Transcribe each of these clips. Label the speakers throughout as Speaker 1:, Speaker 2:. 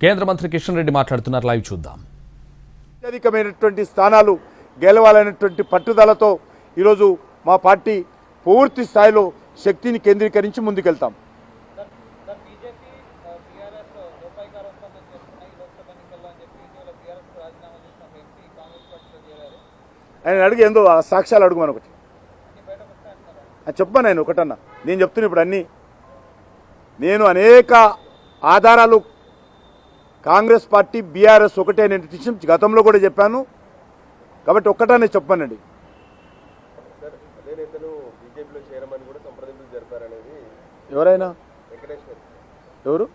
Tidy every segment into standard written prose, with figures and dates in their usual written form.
Speaker 1: కేంద్ర మంత్రి కిషన్ రెడ్డి మాట్లాడుతున్నారు. లైవ్ చూద్దాం.
Speaker 2: అత్యధికమైనటువంటి స్థానాలు గెలవాలనేటువంటి పట్టుదలతో ఈరోజు మా పార్టీ పూర్తి స్థాయిలో శక్తిని కేంద్రీకరించి ముందుకెళ్తాం. ఆయన అడిగి ఏందో ఆ సాక్ష్యాలు అడుగు మనొకటి చెప్పా. నేను ఒకటన్నా నేను చెప్తున్నా ఇప్పుడు అన్నీ నేను అనేక ఆధారాలు కాంగ్రెస్ పార్టీ బీఆర్ఎస్ ఒకటే నేను గతంలో కూడా చెప్పాను కాబట్టి ఒక్కటనే చెప్పానండి. ఎవరైనా ఎవరు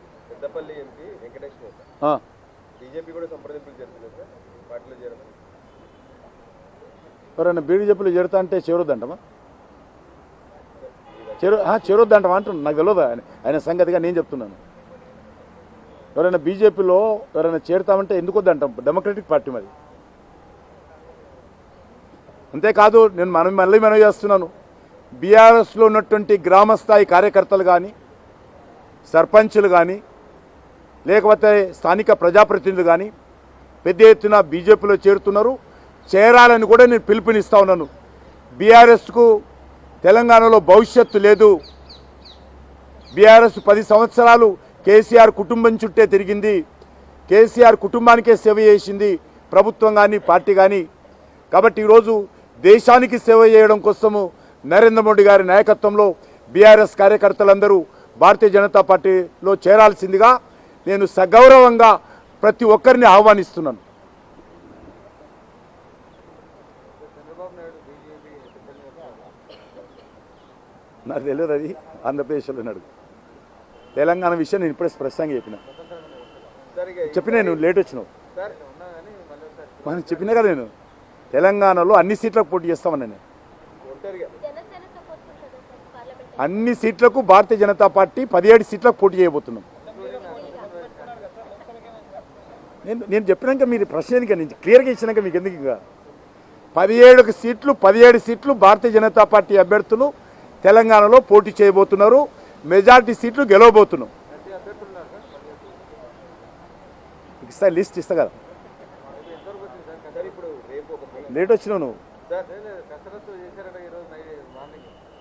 Speaker 2: ఎవరైనా బీజేపీలో చేరుతా అంటే చేరొద్దంటమా చేరొద్దంటమా అంటున్నాను. నాకు తెలియదు ఆయన సంగతిగా నేను చెప్తున్నాను. ఎవరైనా బీజేపీలో ఎవరైనా చేరుతామంటే ఎందుకు వద్దంటాం? డెమోక్రటిక్ పార్టీ మరి. అంతేకాదు నేను మళ్ళీ మనవి చేస్తున్నాను, బీఆర్ఎస్లో ఉన్నటువంటి గ్రామస్థాయి కార్యకర్తలు కానీ సర్పంచులు కానీ లేకపోతే స్థానిక ప్రజాప్రతినిధులు కానీ పెద్ద ఎత్తున బీజేపీలో చేరుతున్నారు. చేరాలని కూడా నేను పిలుపునిస్తా ఉన్నాను. బీఆర్ఎస్కు తెలంగాణలో భవిష్యత్తు లేదు. బీఆర్ఎస్ 10 సంవత్సరాలు కేసీఆర్ కుటుంబం చుట్టే తిరిగింది. కేసీఆర్ కుటుంబానికే సేవ చేసింది ప్రభుత్వం కానీ పార్టీ కానీ. కాబట్టి ఈరోజు దేశానికి సేవ చేయడం కోసము నరేంద్ర మోడీ గారి నాయకత్వంలో బీఆర్ఎస్ కార్యకర్తలందరూ భారతీయ జనతా పార్టీలో చేరాల్సిందిగా నేను సగౌరవంగా ప్రతి ఒక్కరిని ఆహ్వానిస్తున్నాను. నాకు తెలియదు, అది ఆంధ్రప్రదేశ్లో అడుగు. తెలంగాణ విషయం నేను ఇప్పుడే స్పష్టంగా చెప్పినా నువ్వు లేట్ వచ్చినావు. మనం చెప్పినా కదా నేను తెలంగాణలో అన్ని సీట్లకు పోటీ చేస్తామని. నేను అన్ని సీట్లకు భారతీయ జనతా పార్టీ 17 సీట్లకు పోటీ చేయబోతున్నాం. నేను చెప్పినాక మీరు ప్రశ్నగా నేను క్లియర్గా ఇచ్చినాక మీకు ఎందుకు ఇంకా 17 సీట్లు భారతీయ జనతా పార్టీ అభ్యర్థులు తెలంగాణలో పోటీ చేయబోతున్నారు. మెజార్టీ సీట్లు గెలవబోతున్నాం. ఇస్తా లిస్ట్ ఇస్తా కదా. లేట్ వచ్చినావు నువ్వు.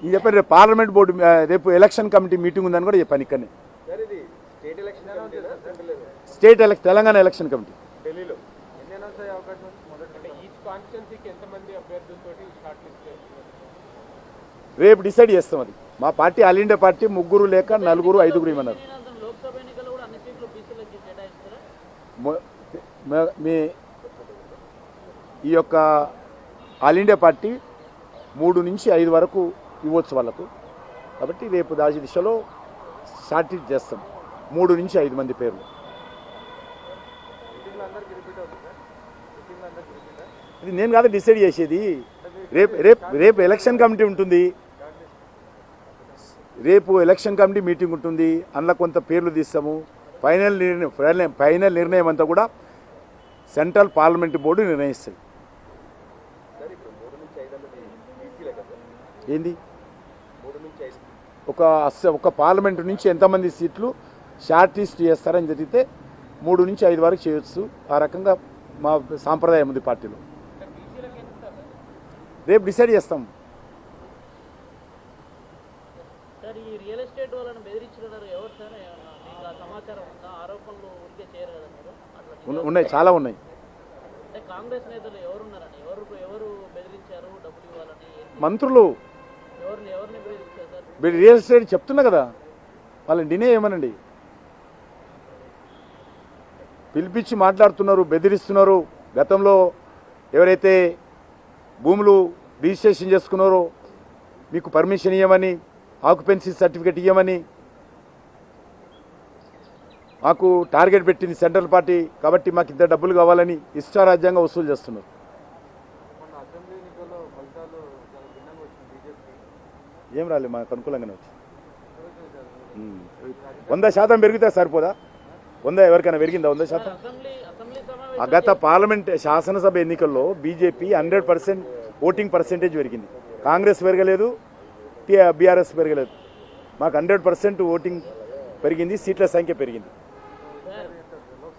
Speaker 2: నేను చెప్పాను రేపు పార్లమెంట్ బోర్డు రేపు ఎలక్షన్ కమిటీ మీటింగ్ ఉందని కూడా చెప్పాను. ఇక్కడనే తెలంగాణ ఎలక్షన్ కమిటీ రేపు డిసైడ్ చేస్తాం. అది మా పార్టీ ఆల్ ఇండియా పార్టీ 3 లేక 4 5 ఇవ్వన్నారు. మీ ఈ యొక్క ఆల్ ఇండియా పార్టీ 3 నుంచి 5 వరకు ఇవ్వచ్చు వాళ్ళకు. కాబట్టి రేపు దాని దిశలో షార్ట్ చేస్తాం. 3 నుంచి 5 మంది పేర్లు. ఇది నేను కాదు డిసైడ్ చేసేది. రేపు ఎలక్షన్ కమిటీ ఉంటుంది. రేపు ఎలక్షన్ కమిటీ మీటింగ్ ఉంటుంది. అందులో కొంత పేర్లు తీస్తాము. ఫైనల్ నిర్ణయం అంతా కూడా సెంట్రల్ పార్లమెంట్ బోర్డు నిర్ణయిస్తుంది. ఏంది ఒక పార్లమెంటు నుంచి ఎంతమంది సీట్లు షార్ట్ లిస్ట్ చేస్తారని జరిగితే 3 నుంచి 5 వరకు చేయొచ్చు. ఆ రకంగా మా సాంప్రదాయం ఉంది పార్టీలో. రేపు డిసైడ్ చేస్తాం. ఉన్నాయి, చాలా ఉన్నాయి. మంత్రులు రియల్ ఎస్టేట్ చెప్తున్నా కదా, వాళ్ళని డినే ఏమనండి. పిలిపించి మాట్లాడుతున్నారు, బెదిరిస్తున్నారు. గతంలో ఎవరైతే భూములు రిజిస్ట్రేషన్ చేసుకున్నారో మీకు పర్మిషన్ ఇవ్వమని, ఆక్యుపెన్సీ సర్టిఫికేట్ ఇవ్వమని మాకు టార్గెట్ పెట్టింది సెంట్రల్ పార్టీ. కాబట్టి మాకు ఇంత డబ్బులు కావాలని ఇష్టారాజ్యంగా వసూలు చేస్తున్నారు. ఏం రాలేదు, మాకు అనుకూలంగానే వచ్చి 100% పెరిగితే సరిపోదా? 100 ఎవరికైనా పెరిగిందా? 100%. గత పార్లమెంట్ శాసనసభ ఎన్నికల్లో బీజేపీ 100% ఓటింగ్ పర్సెంటేజ్ పెరిగింది. కాంగ్రెస్ పెరగలేదు, బీఆర్ఎస్ పెరగలేదు. మాకు 100% ఓటింగ్ పెరిగింది, సీట్ల సంఖ్య పెరిగింది.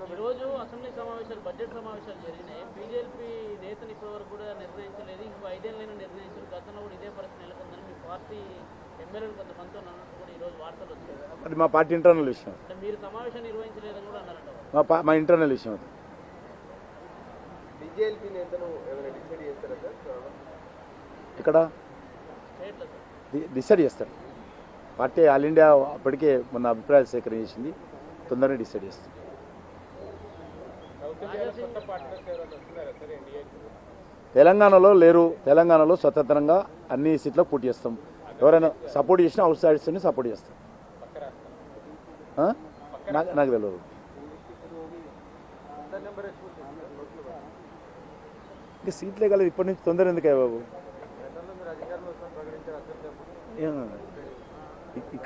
Speaker 3: ఈరోజు అసెంబ్లీ సమావేశాలు బడ్జెట్ సమావేశాలు జరిగినాయి. బీజేపీ నేతలు ఇప్పటివరకు కూడా నిర్ణయించలేదు, ఇంకో 5 ఏళ్ళైనా నిర్ణయించారు. గతంలో కూడా ఇదే పరిస్థితి నెలకొందని మీ పార్టీ ఎమ్మెల్యేలు కొంతమందితో అన్నట్టు కూడా ఈరోజు వార్తలు వచ్చాయి.
Speaker 2: అది మా పార్టీ ఇంటర్నల్ విషయం,
Speaker 3: అంటే మీరు సమావేశం నిర్వహించలేదని కూడా అన్నారంట.
Speaker 2: మా ఇంటర్నల్ విషయం అది.
Speaker 4: బీజేపీ నేతలు ఏమైనా డిసైడ్ చేస్తారా సార్?
Speaker 2: ఇక్కడ
Speaker 3: స్టేట్లో సార్
Speaker 2: డిసైడ్ చేస్తారు. పార్టీ ఆల్ ఇండియా అప్పటికే మొన్న అభిప్రాయాలు సేకరణ చేసింది, తొందరగా డిసైడ్ చేస్తారు. తెలంగాణలో లేరు, తెలంగాణలో స్వతంత్రంగా అన్ని సీట్లకు పోటీ చేస్తాం. ఎవరైనా సపోర్ట్ చేసినా అవుట్ సైడ్స్ని సపోర్ట్ చేస్తాం. నాకు తెలియదు. ఇంకా సీట్లే కలదు, ఇప్పటి నుంచి తొందర ఎందుకే బాబు.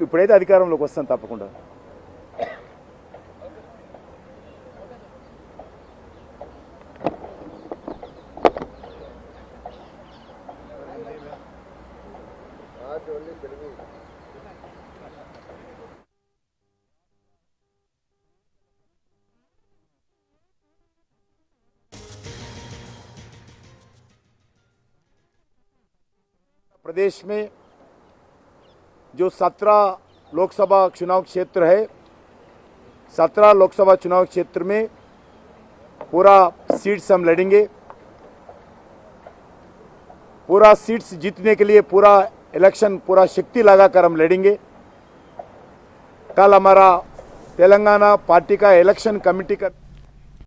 Speaker 2: ఇప్పుడైతే అధికారంలోకి వస్తాం తప్పకుండా. प्रदेश में जो 17 लोकसभा चुनाव क्षेत्र है, 17 लोकसभा चुनाव क्षेत्र में पूरा सीट्स हम लड़ेंगे. पूरा सीट्स जीतने के लिए पूरा इलेक्शन पूरा शक्ति लगाकर हम लड़ेंगे. कल हमारा तेलंगाना पार्टी का इलेक्शन कमेटी का